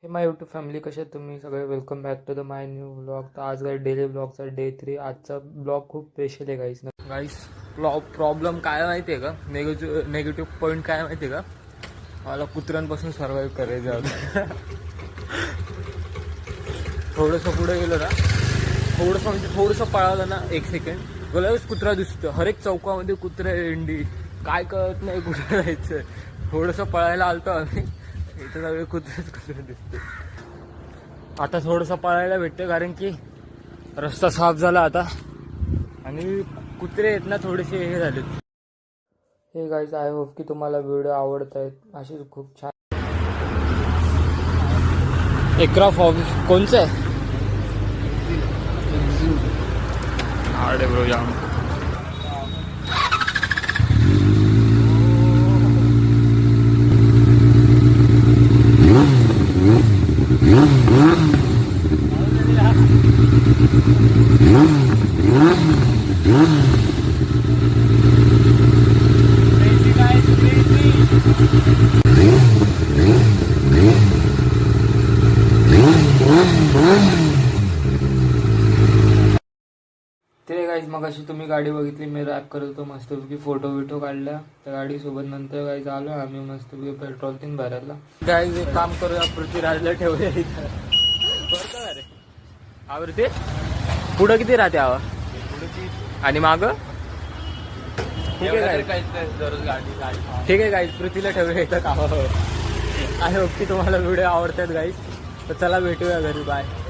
माय YouTube family, कसे आहेत तुम्ही सगळे? Welcome back to the my new blog. तर आज गाईस डेली ब्लॉगचा डे 3. आजचा ब्लॉग खूप स्पेशल आहे गाईस. प्रॉब्लेम काय माहिती आहे का? नेगेटिव्ह पॉईंट काय माहिती आहे का? मला कुत्र्यांपासून सर्वाईव्ह करायचं होतं. थोडंसं पुढे गेलं ना, थोडंसं पळालं ना, 1 सेकंड लगेच कुत्रा दिसतं. हर एक चौकामध्ये कुत्रे इंडी, काय कळत नाही कुठं जायचं. थोडंसं पळायला आलतो आम्ही, इथं सगळे कुत्रे दिसते. आता थोडंसं पळायला भेटतं कारण की रस्ता साफ झाला आता आणि कुत्रे आहेत ना थोडेसे हे झाले. हे गाईज, आय होप की तुम्हाला व्हिडिओ आवडत आहेत. असे खूप छान एकरा फॉर्म कोणचं आहे? आवडे ब्रो जाम. ते गाईज मग अशी तुम्ही गाडी बघितली, मी रॅप करत होतो मस्तपैकी, फोटो बिटो काढला त्या गाडीसोबत. नंतर गाईज आलो आम्ही मस्तपैकी पेट्रोल तीन भरायला. गाईज एक काम करूया, पृथ्वीराजला ठेवूया इथं. बरं रे आवडते. पुढं किती राहते हवा आणि माग? ठीक आहे ठीक आहे गाईज, पृथ्वीला ठेवूया इथं कामावर. आहे होप की तुम्हाला व्हिडिओ आवडतात गाईज. तर चला भेटूया घरी, बाय.